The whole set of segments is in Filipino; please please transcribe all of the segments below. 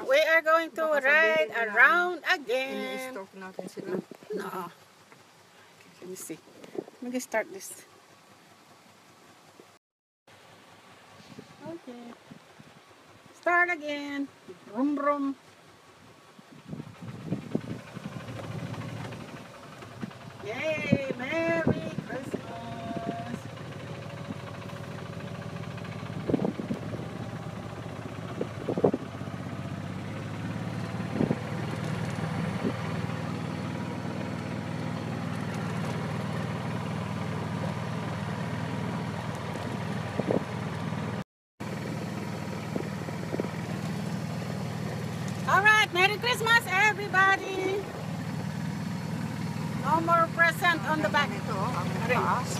We are going to ride around again. I-stop natin sila. No. Let me see. Let me start this. Okay. Start again. Vroom vroom. Yay! Merry Christmas! Alright, Merry Christmas everybody! No more present on the back. Ito, ang taas.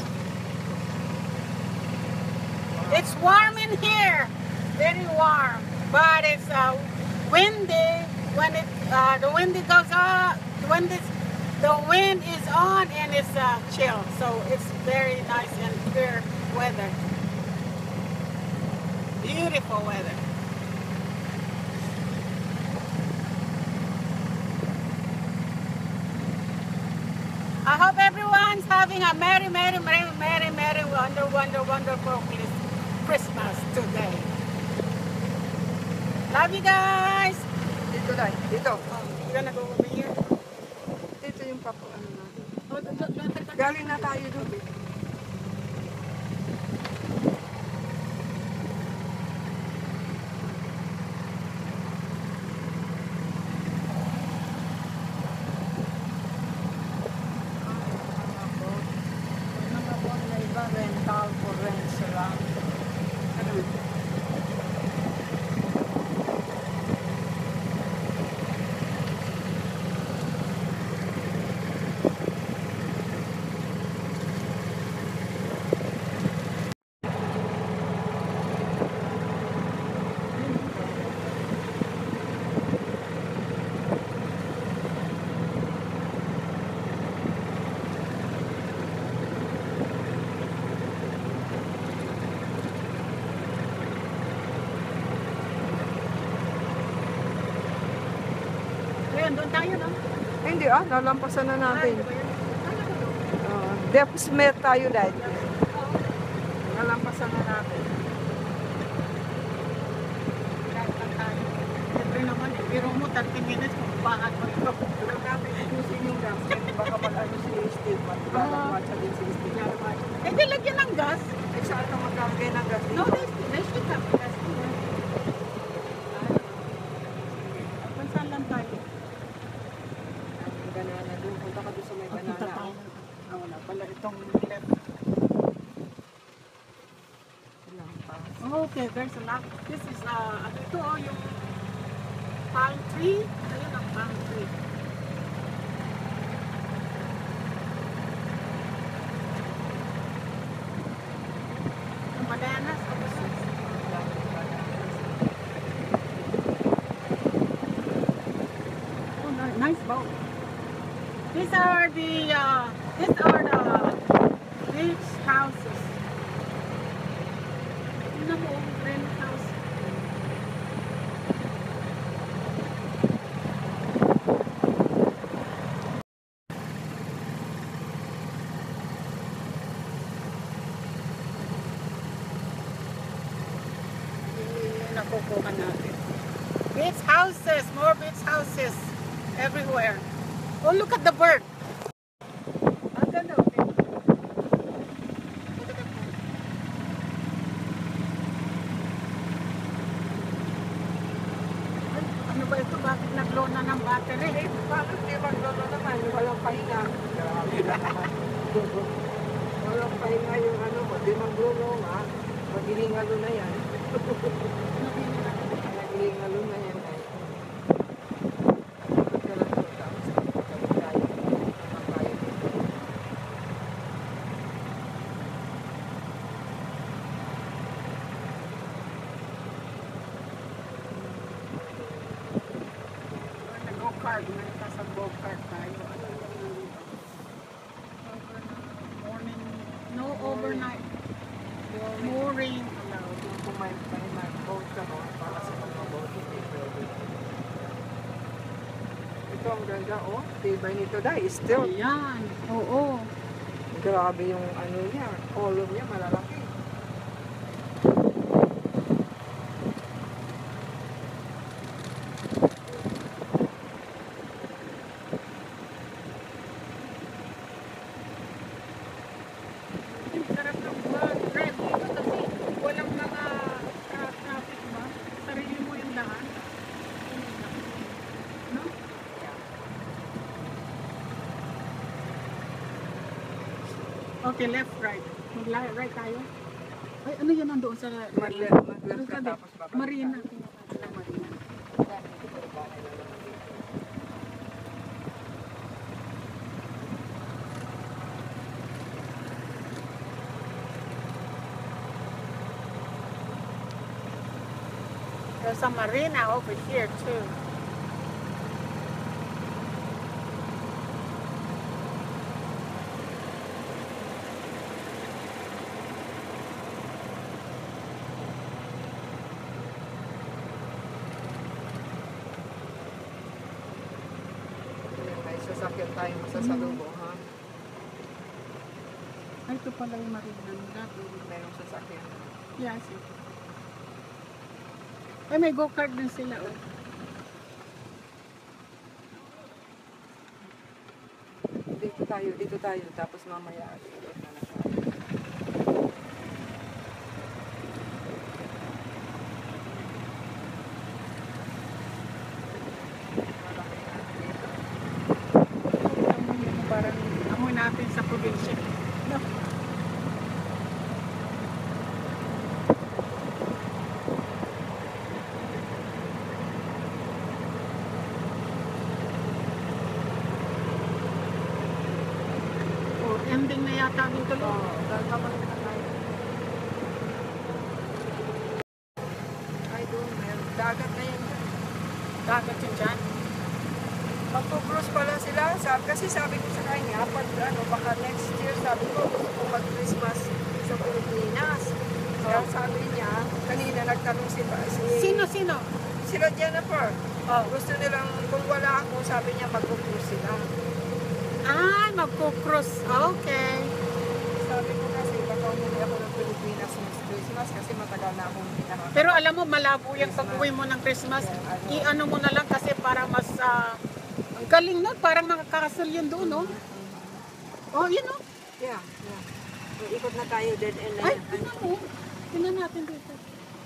It's warm in here, very warm, but it's windy. When the wind goes on, the wind is on and it's chill, so it's very nice and clear weather. Beautiful weather. I hope everyone's having a merry, wonderful Christmas today. Love you guys. Dito lang, dito. You're gonna go over here. Dito yung ano natin. Oh, Galing na tayo doon. Rental for rents around. Ayan, doon tayo, no? Hindi lalampasan na natin. Ay, di ba yun? Depsmer tayo dahil. Lalampasan na natin. Kahit lang tayo. Siyempre naman, biro mo 30 minutes kung bakit mo ito. Huwag natin ipusin yung gas. Baka mag-ano si Steve. Maglalagwatsa din si Steve. Eh, di lagyan ng gas. Eh, saan ka magkakagay ng gas No, dito? they should have gas here. Kung saan lang tayo? Ang banana doon. Punta ka doon sa may Punta banana. tayo. Wala pala itong left. Okay, there's a lot. This is, ito yung palm tree. Ayun ang palm tree. Yung bananas, oh, nice boat. These are the beach houses. Tingnan mo, rent house. Nakukuha natin. Beach houses, more beach houses everywhere. Oh, look at the bird. Ang ganda. Ano ba ito? Bakit nag-low na ng battery? Eh, bakit di maglolo naman? Walang pahinga. Walang pahinga yung ano mo. Di maglolo nga. Maghihingalo na yan. Maghihingalo na yan. Go-kart. Nasa go-kart tayo. Morning. No overnight. Mooring allowed. Kung may boat ka mo, para sa mga boat, hindi pwede. Ito ang ganda, oh. Tibay nito dahil still. Ayan. Oo. Grabe yung ano niya, column niya malalaki. Ang sarap ng drive dito kasi walang mga traffic ba? Sarili mo yung daan. No? Okay, left, right. Mag-right tayo. Ay, ano yan nandoon sa... Mag-left ka tapos babalik ka. Marina. Tinatawag na Marina. There's a marina over here too. May sasakyan tayo masasalubong, ha? Ay, ito pala yung marina nila. Mayroong sasakyan. Yes. Ay, may go-kart din sila. Oh. Dito tayo, tapos mamaya dito na tayo. Parang amoy natin sa probinsya. No. Oh, ending na yata dito. Oo, babalik na tayo. Ay, doon, mayroong dagat na yan. Dagat yun dyan. Magpo-cruise pala sila. Kasi sabi ko sa kanya, pag baka next year, sabi ko, gusto ko mag-Christmas sa Pilipinas. Kaya sabi niya, kanina nagtanong Sino? sila Jennifer. Oh. Gusto nilang, kung wala ako, sabi niya, magpo-cruise sila. Ay, magpo-cruise. Okay. Sabi ko kasi, baka umuwi ako ng Pilipinas next Christmas kasi matagal na akong pinaka. Pero alam mo, malabo yung pag-uwi mo ng Christmas. I-ano mo na lang kasi para mas... ang galing nun. Parang makakasal yun doon, no? Oh, yun, no? Yeah. Ikot na tayo, dead end na Ay, yan. tingnan mo. Tingnan natin dito.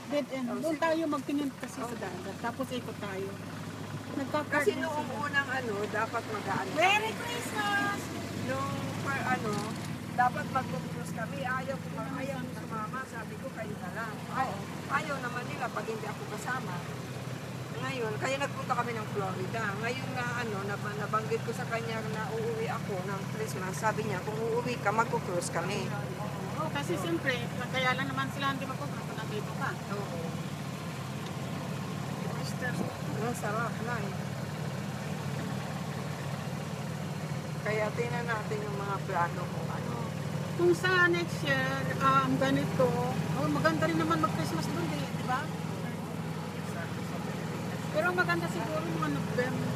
Dead end. Doon tayo magtingin kasi sa dagat. Tapos ikot tayo. Nagkakart Kasi din noong sila. unang dapat mag-ano. Merry Christmas! Nung dapat mag-cruise kami. Ayaw ko sumama. Sabi ko, kayo na lang. Ayaw naman nila pag hindi ako kasama. Ngayon, kaya nagpunta kami ng Florida. Ngayon na nabanggit ko sa kanya na uuwi ako ng Christmas. Sabi niya, kung uuwi ka, mag-cruise kami. Oo, kasi siyempre, kaya lang naman sila hindi magkukruise kung nandito ka. Oo. Ang sarap na eh. Kaya tingnan natin yung mga plano kung ano. Kung sa next year, ganito, maganda rin naman mag-Christmas doon, di ba? Pero maganda siguro mga November.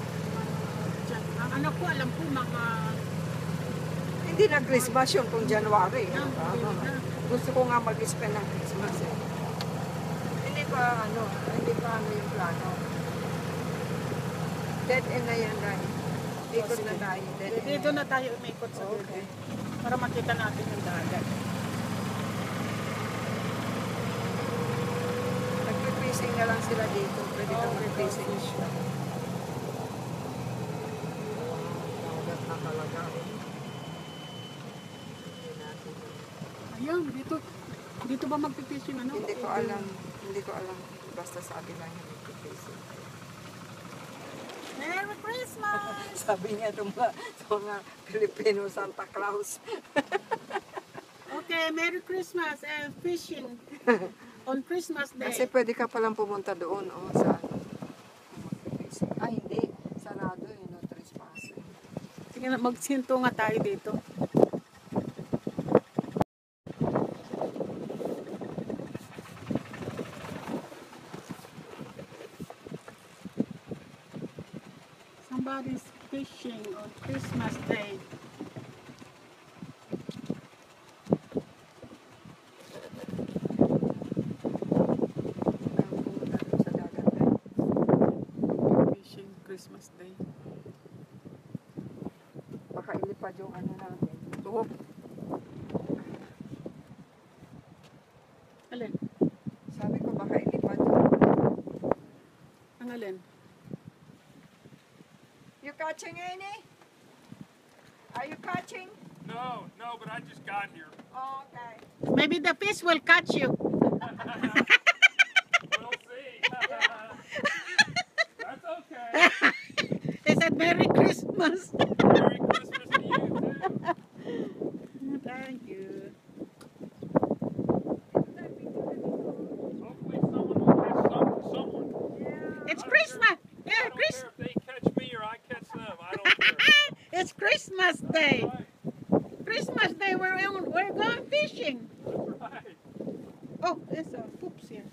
Ang anak ko, alam ko, Hindi na Christmas yun kung January. Yan, Gusto ko nga mag-spend ng Christmas eh. Hindi pa yung plano. Dead end na yan, guys. Ikot na tayo. Dead end. Dito na tayo umikot sa Okay. para makita natin yung dagat. Nagpe-fishing na lang sila dito. Pwede kang mag-fishing. Dagat na talaga. Ayun, dito ba magpipishing ano? Hindi ko alam. Basta sabi lang niya nagpe-fishing. Merry Christmas! Sabi niya itong mga Filipino Santa Claus. Okay, Merry Christmas and fishing on Christmas Day. Kasi pwede ka palang pumunta doon, sa hindi. Sarado yun, no trespassing. Sige na, magsinto nga tayo dito. Somebody's fishing on Christmas Day. Sa dagat eh. Fishing Christmas Day. Baka ilipad yung ano natin. Oh. Alin? Sabi ko baka ilipad yung... Ang alin? You catching any? Are you catching? No, but I just got here. Oh, okay. Maybe the fish will catch you. We'll see. That's okay. They said Merry Christmas. Merry Christmas to you too. Thank you. Hopefully someone will catch someone. It's I don't Christmas. I Yeah, don't Christmas. care if they catch me or I catch them. I don't care. It's Christmas Day. Right. Christmas Day. We're going fishing. That's right. Oh, there's a poops here.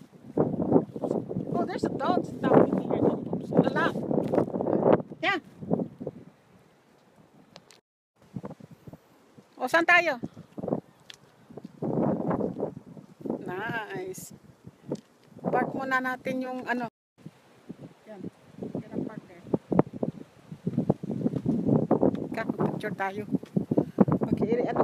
Oh, there's a dog stuff in here. No poops. A lot. Yeah. O, saan tayo? Nice. Park muna natin yung ano. Yan. Yan ang park there. Picture tayo. Okay, ano